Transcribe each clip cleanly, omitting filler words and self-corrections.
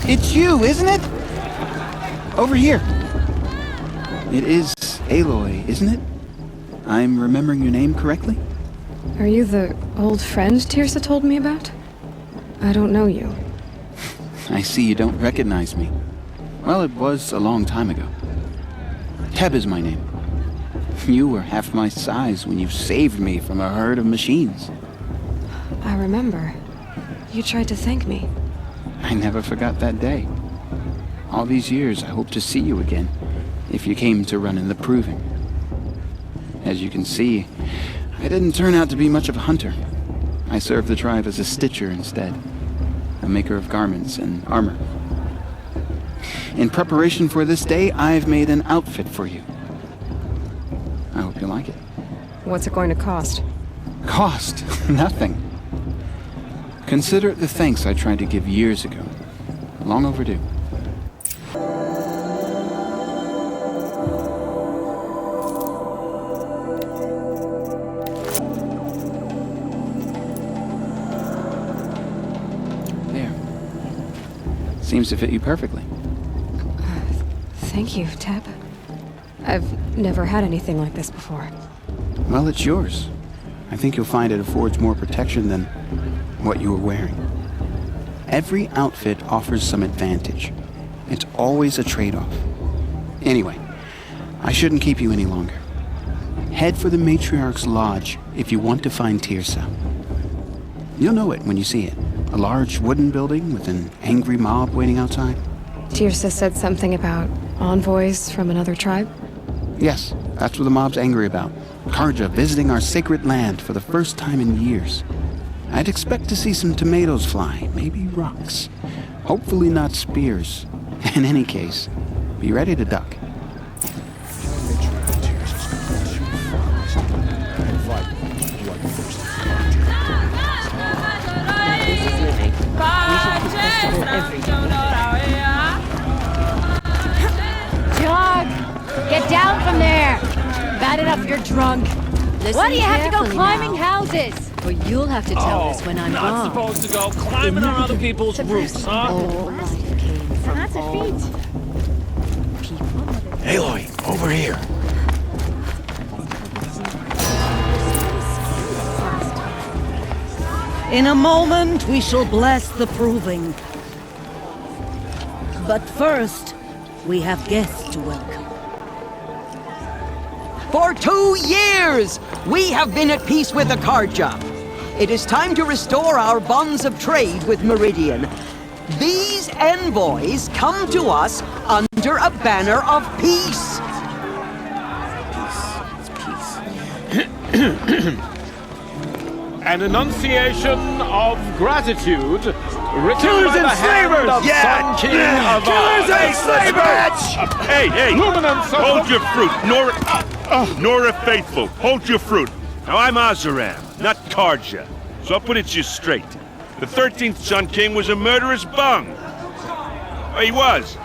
It's you, isn't it? Over here. It is Aloy, isn't it? I'm remembering your name correctly? Are you the old friend Tirsa told me about? I don't know you. I see you don't recognize me. Well, it was a long time ago. Teb is my name. You were half my size when you saved me from a herd of machines. I remember. You tried to thank me. I never forgot that day. All these years, I hope to see you again, if you came to run in the Proving. As you can see, I didn't turn out to be much of a hunter. I served the tribe as a stitcher instead, a maker of garments and armor. In preparation for this day, I've made an outfit for you. I hope you like it. What's it going to cost? Cost? Nothing. Consider it the thanks I tried to give years ago. Long overdue. There. Seems to fit you perfectly. Thank you, Teb. I've never had anything like this before. Well, it's yours. I think you'll find it affords more protection than what you were wearing. Every outfit offers some advantage. It's always a trade-off. Anyway, I shouldn't keep you any longer. Head for the Matriarch's Lodge if you want to find Tirsa. You'll know it when you see it. A large wooden building with an angry mob waiting outside. Tirsa said something about envoys from another tribe? Yes, that's what the mob's angry about. Karja visiting our sacred land for the first time in years. I'd expect to see some tomatoes fly, maybe rocks. Hopefully not spears. In any case, be ready to duck. Jog! Get down from there! Bad enough you're drunk. Why do you have to go climbing houses? Or you'll have to tell us when I'm not wrong. supposed to go climbing on other people's roofs, huh? All life came from That's a all feat. people. Aloy, over here. In a moment, we shall bless the Proving. But first, we have guests to welcome. For 2 years, we have been at peace with the Karja. It is time to restore our bonds of trade with Meridian. These envoys come to us under a banner of peace. An enunciation of gratitude written by the hand of Sun King of Killers and slavers! Hey, Luminance of hold the- your fruit, Nora Faithful, hold your fruit. Now I'm Azaram, not Karja, so I'll put it to you straight. The 13th Sun King was a murderous bung. He was.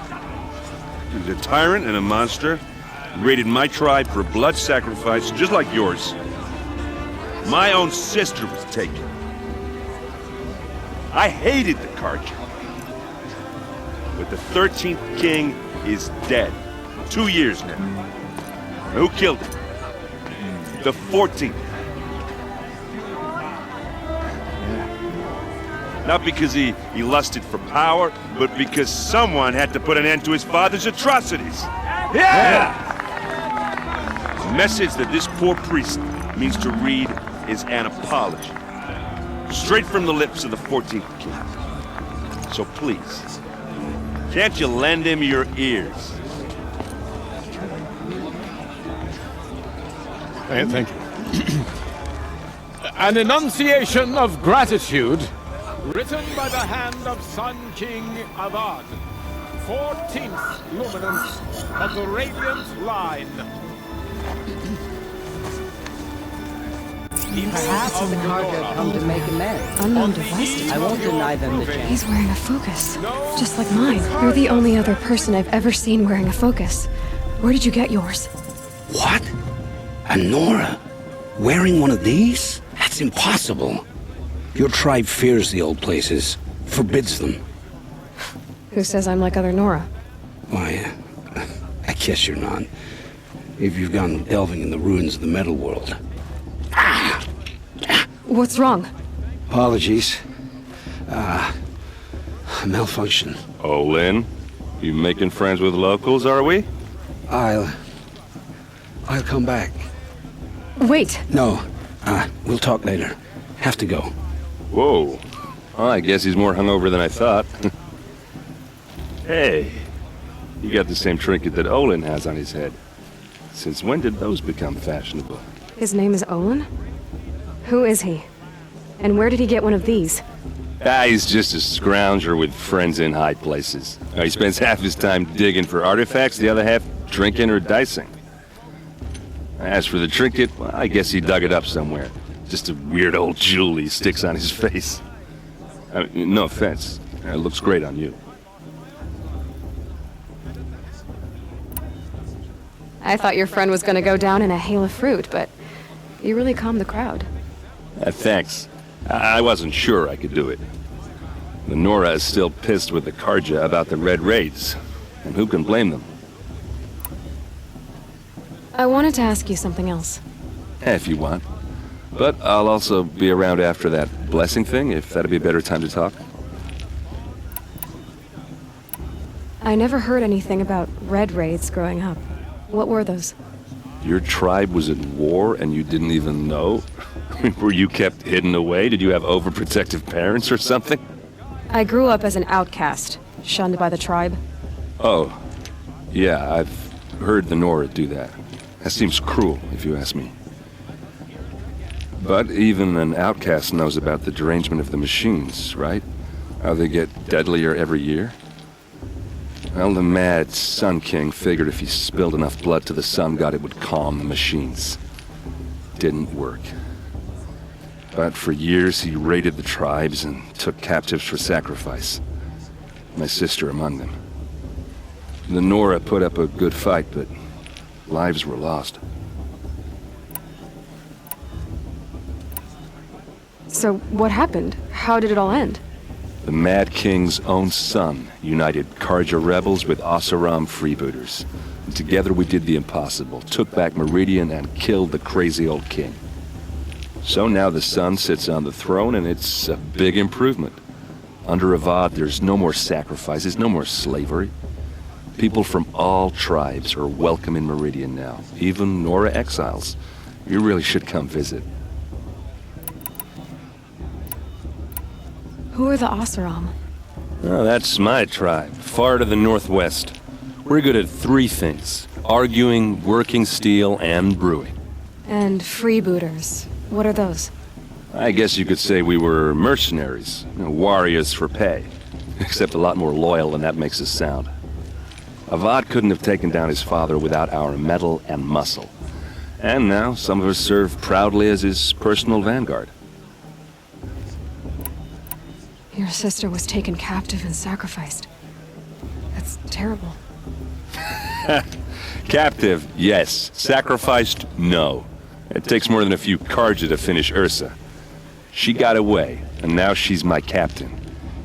He was a tyrant and a monster. He raided my tribe for a blood sacrifice, just like yours. My own sister was taken. I hated the Karja. But the 13th king is dead. 2 years now. Who killed him? The 14th. Not because he lusted for power, but because someone had to put an end to his father's atrocities. Yeah! The message that this poor priest means to read is an apology. Straight from the lips of the 14th king. So please, can't you lend him your ears? Thank you. An enunciation of gratitude written by the hand of Sun King Avad, 14th luminance of the Radiant Line. Perhaps the Karja come to make amends. Unknown device I won't deny them the chance. He's wearing a focus, just like mine. You're the only other person I've ever seen wearing a focus. Where did you get yours? What? A Nora? Wearing one of these? That's impossible. Your tribe fears the old places, forbids them. Who says I'm like other Nora? Why, I guess you're not. If you've gone delving in the ruins of the metal world. What's wrong? Apologies. Malfunction. Oh, Lynn? You making friends with locals, are we? I'll come back. Wait. No. We'll talk later. Have to go. Whoa. Well, I guess he's more hungover than I thought. Hey. You got the same trinket that Olin has on his head. Since when did those become fashionable? His name is Olin? Who is he? And where did he get one of these? He's just a scrounger with friends in high places. He spends half his time digging for artifacts, the other half drinking or dicing. As for the trinket, well, I guess he dug it up somewhere. Just a weird old jewel he sticks on his face. No offense. It looks great on you. I thought your friend was gonna go down in a hail of fruit, but you really calmed the crowd. Thanks. I wasn't sure I could do it. The Nora is still pissed with the Karja about the Red Raids, and who can blame them? I wanted to ask you something else. If you want. But I'll also be around after that blessing thing, if that'd be a better time to talk. I never heard anything about Red Raids growing up. What were those? Your tribe was at war and you didn't even know? Were you kept hidden away? Did you have overprotective parents or something? I grew up as an outcast, shunned by the tribe. Oh, yeah, I've heard the Nora do that. That seems cruel, if you ask me. But even an outcast knows about the derangement of the machines, right? How they get deadlier every year? Well, the mad Sun King figured if he spilled enough blood to the Sun God, it would calm the machines. Didn't work. But for years, he raided the tribes and took captives for sacrifice. My sister among them. The Nora put up a good fight, but lives were lost. So, what happened? How did it all end? The Mad King's own son united Karja rebels with Oseram freebooters. And together we did the impossible, took back Meridian and killed the crazy old king. So now the son sits on the throne and it's a big improvement. Under Avad there's no more sacrifices, no more slavery. People from all tribes are welcome in Meridian now, even Nora exiles. You really should come visit. Who are the Oseram? Oh, that's my tribe, far to the northwest. We're good at three things: arguing, working steel, and brewing. And freebooters. What are those? I guess you could say we were mercenaries, warriors for pay. Except a lot more loyal than that makes us sound. Avad couldn't have taken down his father without our metal and muscle. And now some of us serve proudly as his personal vanguard. Your sister was taken captive and sacrificed. That's terrible. Captive, yes. Sacrificed, no. It takes more than a few Karja to finish Ursa. She got away, and now she's my captain.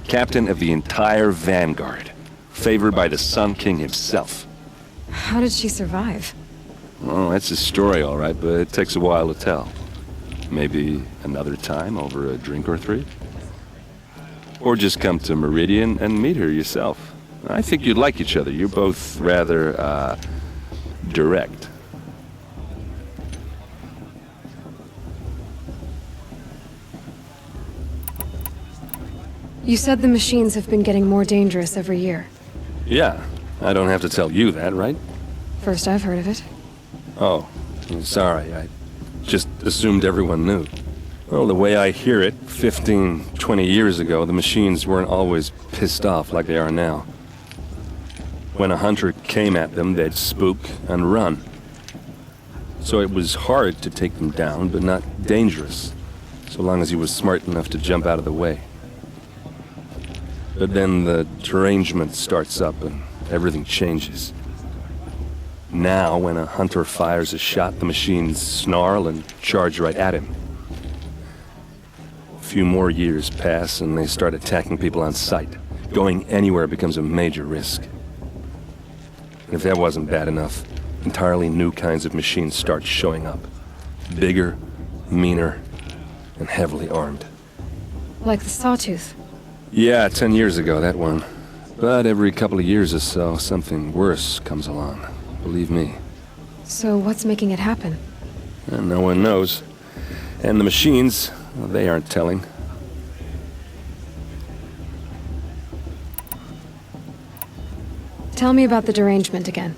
Captain of the entire vanguard. Favored by the Sun King himself. How did she survive? Well, that's a story, all right, but it takes a while to tell. Maybe another time over a drink or three? Or just come to Meridian and meet her yourself. I think you'd like each other. You're both rather, direct. You said the machines have been getting more dangerous every year. Yeah, I don't have to tell you that, right? First I've heard of it. Oh, I'm sorry. I just assumed everyone knew. Well, the way I hear it, 15, 20 years ago, the machines weren't always pissed off like they are now. When a hunter came at them, they'd spook and run. So it was hard to take them down, but not dangerous, so long as he was smart enough to jump out of the way. But then the derangement starts up and everything changes. Now, when a hunter fires a shot, the machines snarl and charge right at him. A few more years pass and they start attacking people on sight. Going anywhere becomes a major risk. And if that wasn't bad enough, entirely new kinds of machines start showing up. Bigger, meaner, and heavily armed. Like the Sawtooth. Yeah, 10 years ago, that one. But every couple of years or so, something worse comes along. Believe me. So what's making it happen? And no one knows. And the machines, well, they aren't telling. Tell me about the derangement again.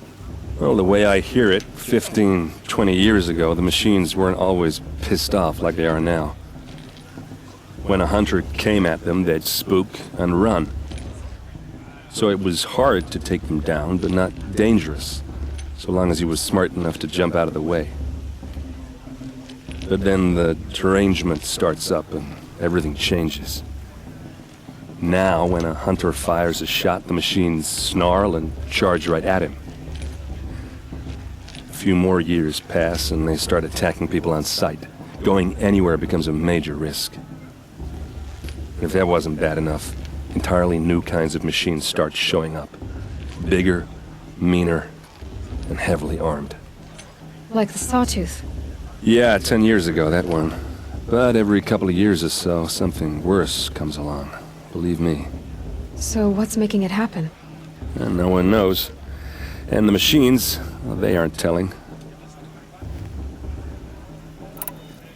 Well, the way I hear it, 15, 20 years ago, the machines weren't always pissed off like they are now. When a hunter came at them, they'd spook and run. So it was hard to take them down, but not dangerous, so long as he was smart enough to jump out of the way. But then the derangement starts up and everything changes. Now, when a hunter fires a shot, the machines snarl and charge right at him. A few more years pass and they start attacking people on sight. Going anywhere becomes a major risk. If that wasn't bad enough, entirely new kinds of machines start showing up. Bigger, meaner, and heavily armed. Like the Sawtooth. Yeah, 10 years ago, that one. But every couple of years or so, something worse comes along. Believe me. So what's making it happen? And no one knows. And the machines, well, they aren't telling.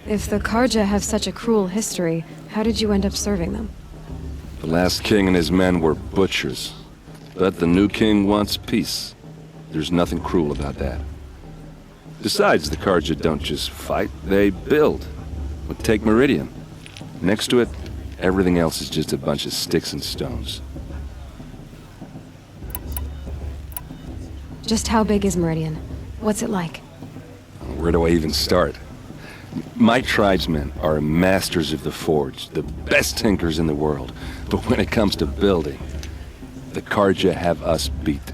If the Karja have such a cruel history, how did you end up serving them? The last king and his men were butchers. But the new king wants peace. There's nothing cruel about that. Besides, the Karja don't just fight, they build. But take Meridian. Next to it, everything else is just a bunch of sticks and stones. Just how big is Meridian? What's it like? Where do I even start? My tribesmen are masters of the forge, the best tinkers in the world. But when it comes to building, the Karja have us beat.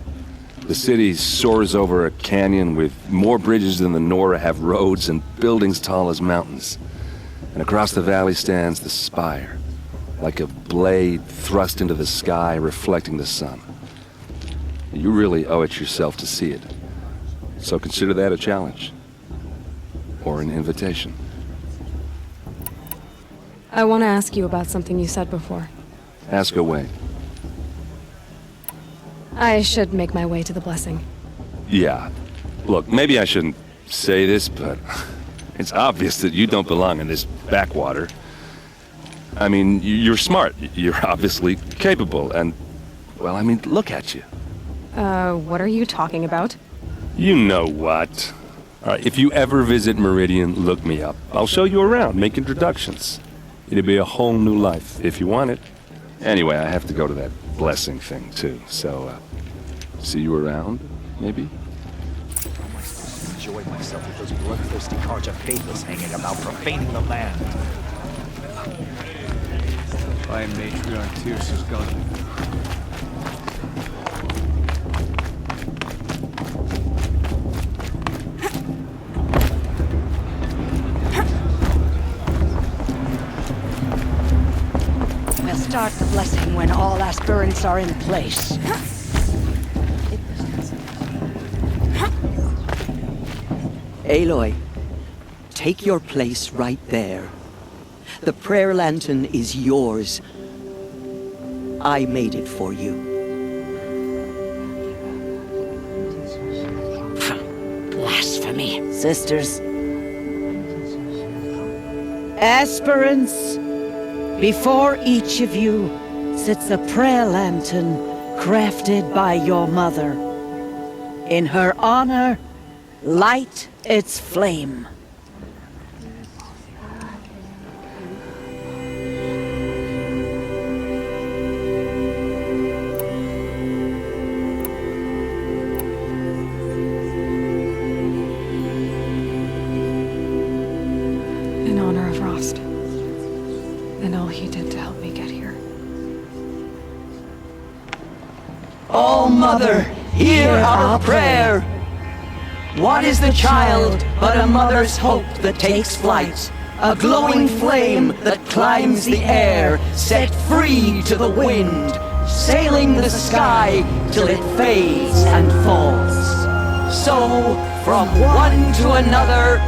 The city soars over a canyon with more bridges than the Nora have roads and buildings tall as mountains. And across the valley stands the spire, like a blade thrust into the sky reflecting the sun. You really owe it yourself to see it. So consider that a challenge. Or an invitation. I want to ask you about something you said before. Ask away. I should make my way to the blessing. Yeah. Look, maybe I shouldn't say this, but it's obvious that you don't belong in this backwater. I mean, you're smart. You're obviously capable, and, well, I mean, look at you. What are you talking about? You know what. All right, if you ever visit Meridian, look me up. I'll show you around, make introductions. It'll be a whole new life, if you want it. Anyway, I have to go to that blessing thing, too, so, see you around, maybe? Enjoy myself with those bloodthirsty Karja faithless hanging about, profaning the land. I am Matriarch Tyrsa's gun. We'll start the blessing when all aspirants are in place. Aloy, take your place right there. The prayer lantern is yours. I made it for you. Blasphemy, sisters. Aspirants, before each of you sits a prayer lantern crafted by your mother. In her honor, light its flame. In honor of Rost. And all he did to help me get here. Oh, Mother, hear our prayer! What is the child but a mother's hope that takes flight? A glowing flame that climbs the air, set free to the wind. sailing the sky till it fades and falls. So, from one to another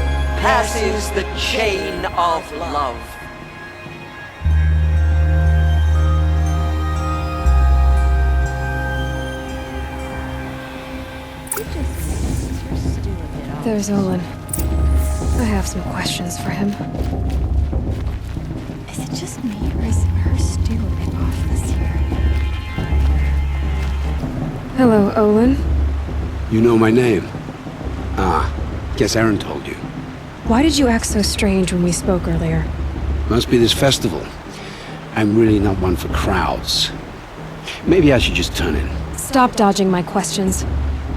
passes the chain of love. There's Olin. I have some questions for him. Is it just me, or is her stew a bit off this year? Hello, Olin. You know my name? Ah, guess Aaron told you. Why did you act so strange when we spoke earlier? Must be this festival. I'm really not one for crowds. Maybe I should just turn in. Stop dodging my questions.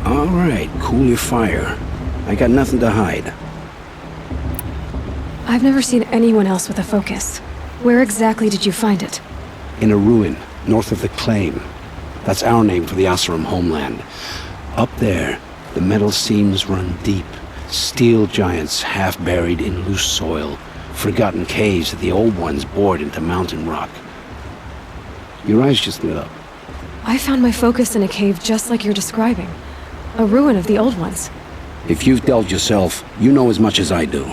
All right, cool your fire. I got nothing to hide. I've never seen anyone else with a focus. Where exactly did you find it? In a ruin, north of the Claim. That's our name for the Oseram homeland. Up there, the metal seams run deep. Steel giants half buried in loose soil. Forgotten caves that the old ones bored into mountain rock. Your eyes just lit up. I found my focus in a cave just like you're describing. A ruin of the old ones. If you've delved yourself, you know as much as I do.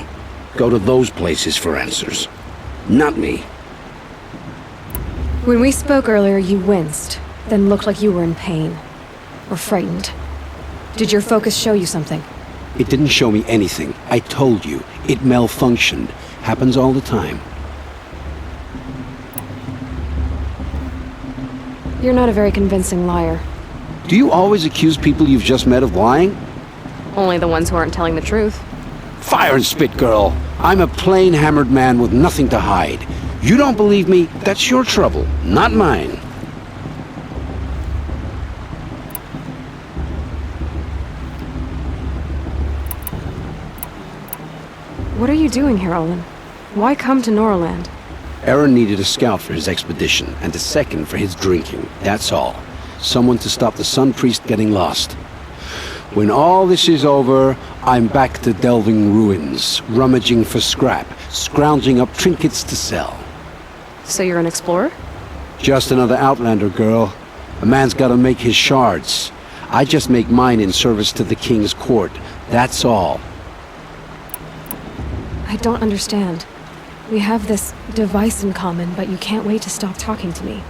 Go to those places for answers. Not me. When we spoke earlier, you winced, then looked like you were in pain. Or frightened. Did your focus show you something? It didn't show me anything. I told you. It malfunctioned. Happens all the time. You're not a very convincing liar. Do you always accuse people you've just met of lying? Only the ones who aren't telling the truth. Fire and spit, girl. I'm a plain hammered man with nothing to hide. You don't believe me? That's your trouble, not mine. What are you doing here, Olin? Why come to Norland? Aaron needed a scout for his expedition, and a second for his drinking. That's all. Someone to stop the Sun Priest getting lost. When all this is over, I'm back to delving ruins, rummaging for scrap, scrounging up trinkets to sell. So you're an explorer? Just another Outlander, girl. A man's gotta make his shards. I just make mine in service to the King's court. That's all. I don't understand. We have this device in common, but you can't wait to stop talking to me.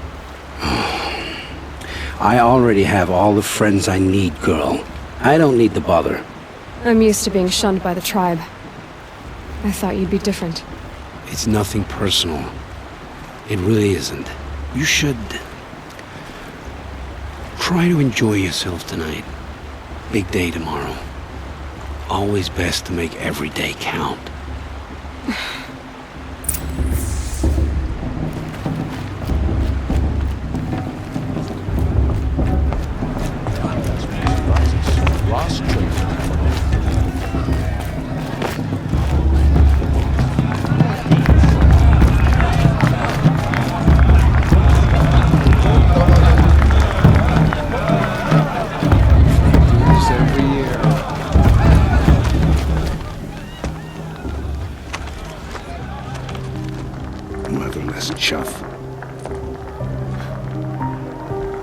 I already have all the friends I need, girl. I don't need the bother. I'm used to being shunned by the tribe. I thought you'd be different. It's nothing personal. It really isn't. You should try to enjoy yourself tonight. Big day tomorrow. Always best to make every day count.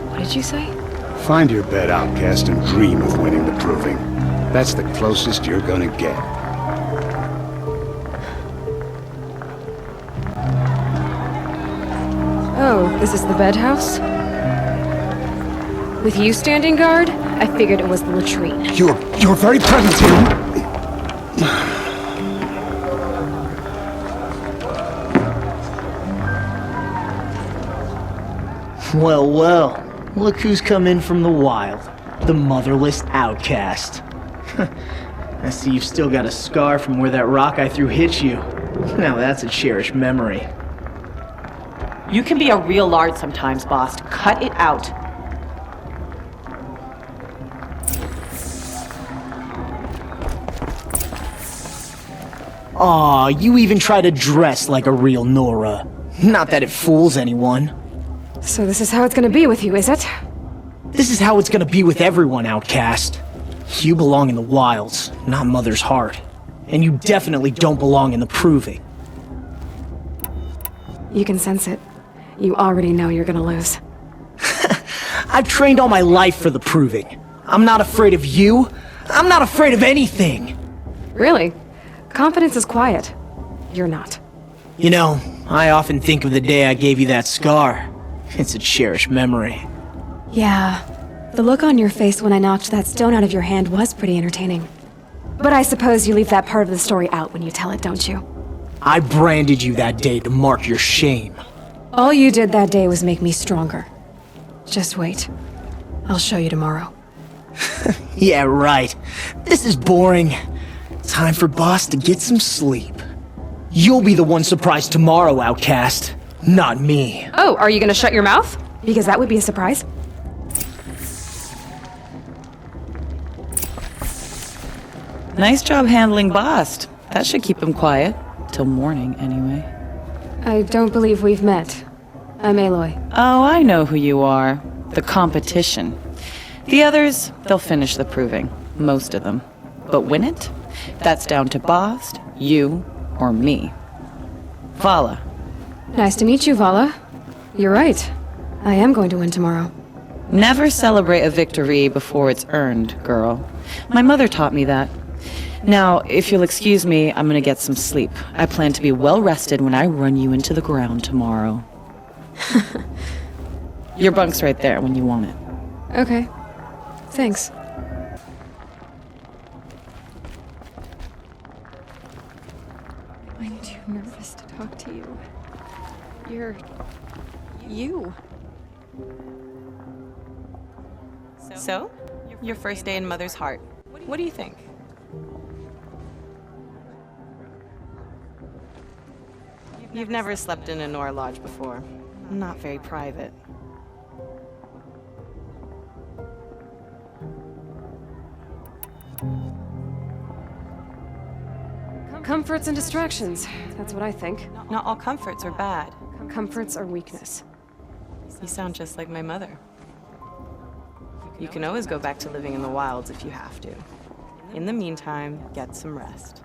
What did you say? Find your bed, outcast, and dream of winning the proving. That's the closest you're gonna get. Oh, this is the bedhouse? With you standing guard, I figured it was the latrine. Your very presence here. Well, well. Look who's come in from the wild. The motherless outcast. I see you've still got a scar from where that rock I threw hit you. Now that's a cherished memory. You can be a real lard sometimes, boss. Cut it out. Aw, you even try to dress like a real Nora. Not that it fools anyone. So this is how it's gonna be with you, is it? This is how it's gonna be with everyone, outcast. You belong in the wilds, not Mother's heart. And you definitely don't belong in the proving. You can sense it. You already know you're gonna lose. I've trained all my life for the proving. I'm not afraid of you. I'm not afraid of anything. Really? Confidence is quiet. You're not. You know, I often think of the day I gave you that scar. It's a cherished memory. Yeah. The look on your face when I knocked that stone out of your hand was pretty entertaining. But I suppose you leave that part of the story out when you tell it, don't you? I branded you that day to mark your shame. All you did that day was make me stronger. Just wait. I'll show you tomorrow. Yeah, right. This is boring. Time for Boss to get some sleep. You'll be the one surprised tomorrow, Outcast. Not me. Oh, are you gonna shut your mouth? Because that would be a surprise. Nice job handling Bast. That should keep him quiet. Till morning, anyway. I don't believe we've met. I'm Aloy. Oh, I know who you are. The competition. The others, they'll finish the proving. Most of them. But win it? That's down to Bast, you, or me. Vala. Nice to meet you, Vala. You're right. I am going to win tomorrow. Never celebrate a victory before it's earned, girl. My mother taught me that. Now, if you'll excuse me, I'm gonna get some sleep. I plan to be well rested when I run you into the ground tomorrow. Your bunk's right there when you want it. Okay. Thanks. I'm too nervous to talk to you. You're... you. So? Your first day in Mother's heart. What do you think? You've never slept in a Nora lodge before. Not very private. Comforts and distractions. That's what I think. Not all comforts are bad. Comforts are weakness. You sound just like my mother. You can always go back to living in the wilds if you have to. In the meantime, get some rest.